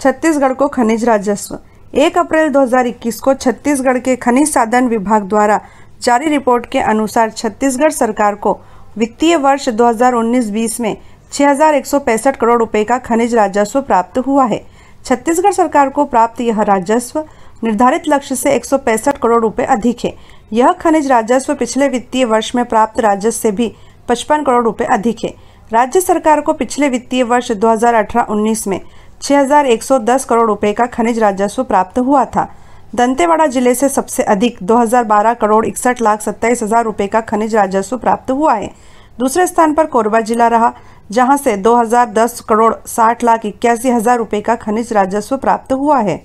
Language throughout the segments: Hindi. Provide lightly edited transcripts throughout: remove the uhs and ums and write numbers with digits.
छत्तीसगढ़ को खनिज राजस्व। 1 अप्रैल 2021 को छत्तीसगढ़ के खनिज साधन विभाग द्वारा जारी रिपोर्ट के अनुसार छत्तीसगढ़ सरकार को वित्तीय वर्ष 2019-20 में 6,165 करोड़ रुपए का खनिज राजस्व प्राप्त हुआ है। छत्तीसगढ़ सरकार को प्राप्त यह राजस्व निर्धारित लक्ष्य से 165 करोड़ रुपए अधिक है। यह खनिज राजस्व पिछले वित्तीय वर्ष में प्राप्त राजस्व से भी 55 करोड़ रुपए अधिक है। राज्य सरकार को पिछले वित्तीय वर्ष 2018-19 में 6,110 करोड़ रुपए का खनिज राजस्व प्राप्त हुआ था। दंतेवाड़ा जिले से सबसे अधिक 2012 करोड़ 61,27,000 रुपए का खनिज राजस्व प्राप्त हुआ है। दूसरे स्थान पर कोरबा जिला रहा, जहां से 2010 करोड़ 60,81,000 रुपए का खनिज राजस्व प्राप्त हुआ है।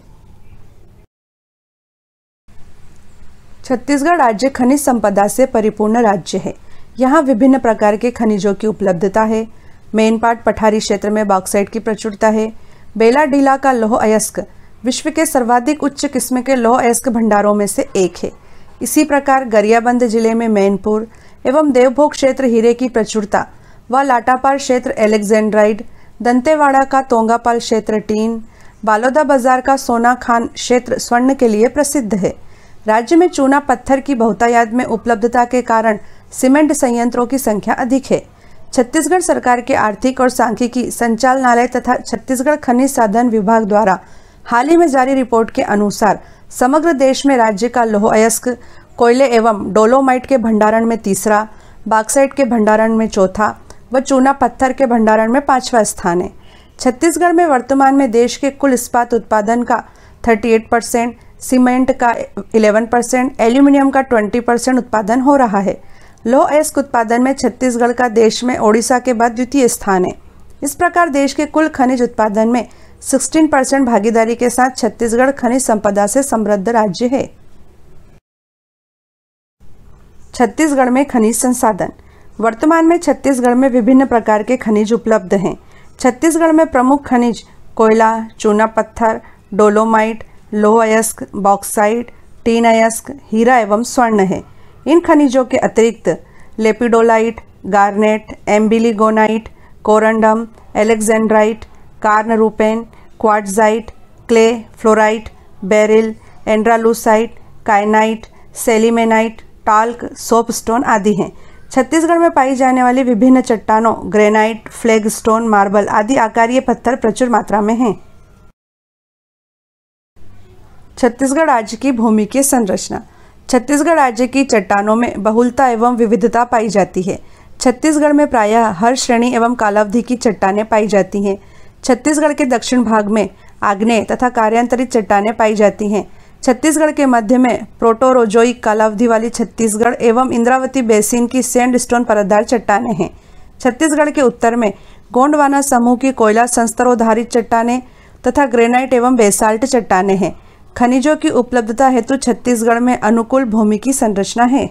छत्तीसगढ़ राज्य खनिज संपदा से परिपूर्ण राज्य है। यहाँ विभिन्न प्रकार के खनिजों की उपलब्धता है। मेनपाट पठारी क्षेत्र में बॉक्साइट की प्रचुरता है। बेला डीला का लौह अयस्क विश्व के सर्वाधिक उच्च किस्म के लौह अयस्क भंडारों में से एक है। इसी प्रकार गरियाबंद जिले में मैनपुर एवं देवभोग क्षेत्र हीरे की प्रचुरता व लाटापार क्षेत्र एलेक्जेंड्राइड, दंतेवाड़ा का तोंगापाल क्षेत्र टीन, बालोदा बाजार का सोना खान क्षेत्र स्वर्ण के लिए प्रसिद्ध है। राज्य में चूना पत्थर की बहुतायत में उपलब्धता के कारण सीमेंट संयंत्रों की संख्या अधिक है। छत्तीसगढ़ सरकार के आर्थिक और सांख्यिकी संचालनालय तथा छत्तीसगढ़ खनिज साधन विभाग द्वारा हाल ही में जारी रिपोर्ट के अनुसार समग्र देश में राज्य का लौह अयस्क, कोयले एवं डोलोमाइट के भंडारण में तीसरा, बॉक्साइट के भंडारण में चौथा व चूना पत्थर के भंडारण में 5वां स्थान है। छत्तीसगढ़ में वर्तमान में देश के कुल इस्पात उत्पादन का 38%, सीमेंट का 11%, एल्यूमिनियम का 20% उत्पादन हो रहा है। लौह अयस्क उत्पादन में छत्तीसगढ़ का देश में ओडिशा के बाद द्वितीय स्थान है। इस प्रकार देश के कुल खनिज उत्पादन में 16% भागीदारी के साथ छत्तीसगढ़ खनिज संपदा से समृद्ध राज्य है। छत्तीसगढ़ में खनिज संसाधन। वर्तमान में छत्तीसगढ़ में विभिन्न प्रकार के खनिज उपलब्ध हैं। छत्तीसगढ़ में प्रमुख खनिज कोयला, चूना पत्थर, डोलोमाइट, लौह अयस्क, बॉक्साइट, टीन अयस्क, हीरा एवं स्वर्ण है। इन खनिजों के अतिरिक्त lepidolite, garnet, amblygonite, corundum, alexandrite, कार्नरूपेन, quartzite, clay, fluorite, beryl, andalusite, kyanite, sillimanite, talc, soapstone आदि हैं। छत्तीसगढ़ में पाई जाने वाली विभिन्न चट्टानों ग्रेनाइट, फ्लैगस्टोन, मार्बल आदि आकारीय पत्थर प्रचुर मात्रा में हैं। छत्तीसगढ़ राज्य की भूमि की संरचना। छत्तीसगढ़ राज्य की चट्टानों में बहुलता एवं विविधता पाई जाती है। छत्तीसगढ़ में प्रायः हर श्रेणी एवं कालावधि की चट्टानें पाई जाती हैं। छत्तीसगढ़ के दक्षिण भाग में आग्नेय तथा कार्यांतरित चट्टानें पाई जाती हैं। छत्तीसगढ़ के मध्य में प्रोटोरोजोइक कालावधि वाली छत्तीसगढ़ एवं इंद्रावती बेसिन की सैंडस्टोन परतदार चट्टानें हैं। छत्तीसगढ़ के उत्तर में गोंडवाना समूह की कोयला संस्तरोधारित चट्टानें तथा ग्रेनाइट एवं बेसाल्ट चट्टानें हैं। खनिजों की उपलब्धता हेतु छत्तीसगढ़ में अनुकूल भूमि की संरचना है।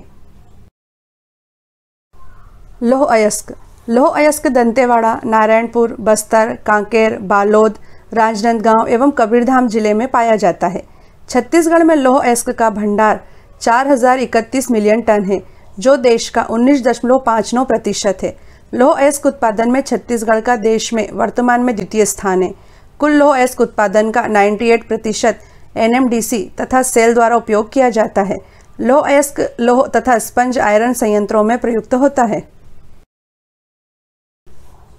लौह अयस्क। लौह अयस्क दंतेवाड़ा, नारायणपुर, बस्तर, कांकेर, बालोद, राजनांदगांव एवं कबीरधाम जिले में पाया जाता है। छत्तीसगढ़ में लौह अयस्क का भंडार 4,031 मिलियन टन है, जो देश का 19.59% है। लौह अयस्क उत्पादन में छत्तीसगढ़ का देश में वर्तमान में द्वितीय स्थान है। कुल लौह अयस्क उत्पादन का 98% NMDC तथा सेल द्वारा उपयोग किया जाता है। लौह अयस्क लौह तथा स्पंज आयरन संयंत्रों में प्रयुक्त होता है।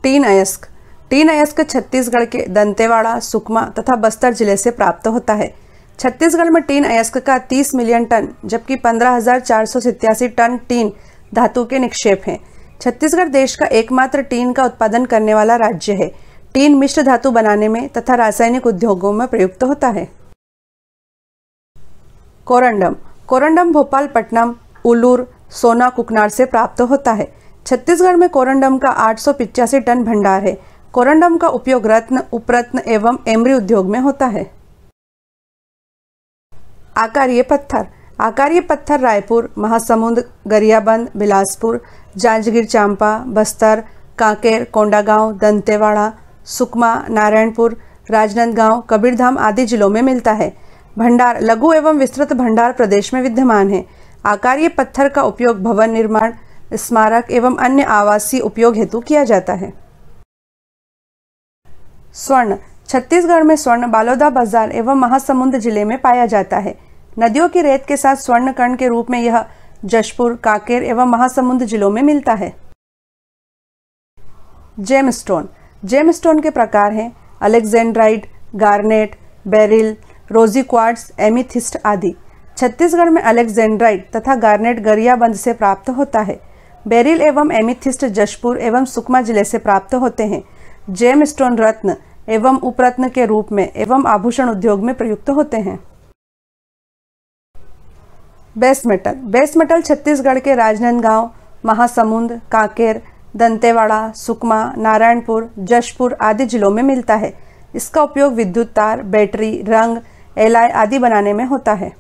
टीन अयस्क। टीन अयस्क छत्तीसगढ़ के दंतेवाड़ा, सुकमा तथा बस्तर जिले से प्राप्त होता है। छत्तीसगढ़ में टीन अयस्क का 30 मिलियन टन जबकि 15,487 टन टीन धातु के निक्षेप हैं। छत्तीसगढ़ देश का एकमात्र टीन का उत्पादन करने वाला राज्य है। टीन मिश्र धातु बनाने में तथा रासायनिक उद्योगों में प्रयुक्त होता है। कोरंडम। कोरंडम भोपालपट्टनम, उलूर, सोना कुकनार से प्राप्त होता है। छत्तीसगढ़ में कोरंडम का 885 टन भंडार है। कोरंडम का उपयोग रत्न, उपरत्न एवं एमरी उद्योग में होता है। आकारीय पत्थर। आकारीय पत्थर रायपुर, महासमुंद, गरियाबंद, बिलासपुर, जांजगीर चांपा, बस्तर, कांकेर, कोंडागांव, दंतेवाड़ा, सुकमा, नारायणपुर, राजनांदगांव, कबीरधाम आदि जिलों में मिलता है। भंडार लघु एवं विस्तृत भंडार प्रदेश में विद्यमान है। आकारीय पत्थर का उपयोग भवन निर्माण, स्मारक एवं अन्य आवासीय उपयोग हेतु किया जाता है। स्वर्ण। छत्तीसगढ़ में स्वर्ण बालोदाबाजार एवं महासमुंद जिले में पाया जाता है। नदियों की रेत के साथ स्वर्ण कण के रूप में यह जशपुर, कांकेर एवं महासमुंद जिलों में मिलता है। जेमस्टोन। जेमस्टोन के प्रकार हैं अलेक्जेंड्राइट, गार्नेट, बेरिल, रोजी क्वार्ट्ज, एमीथिस्ट आदि। छत्तीसगढ़ में अलेक्जेंड्राइट तथा गार्नेट गरियाबंद से प्राप्त होता है। बेरिल एवं एमीथिस्ट जशपुर एवं सुकमा जिले से प्राप्त होते हैं। जेमस्टोन रत्न एवं उपरत्न के रूप में एवं आभूषण उद्योग में प्रयुक्त होते हैं। Base metal. Base metal Chhattisgarh के राजनांदगांव, महासमुंद, कांकेर, दंतेवाड़ा, सुकमा, नारायणपुर, जशपुर आदि जिलों में मिलता है। इसका उपयोग विद्युत तार, बैटरी, रंग, एलॉय आदि बनाने में होता है।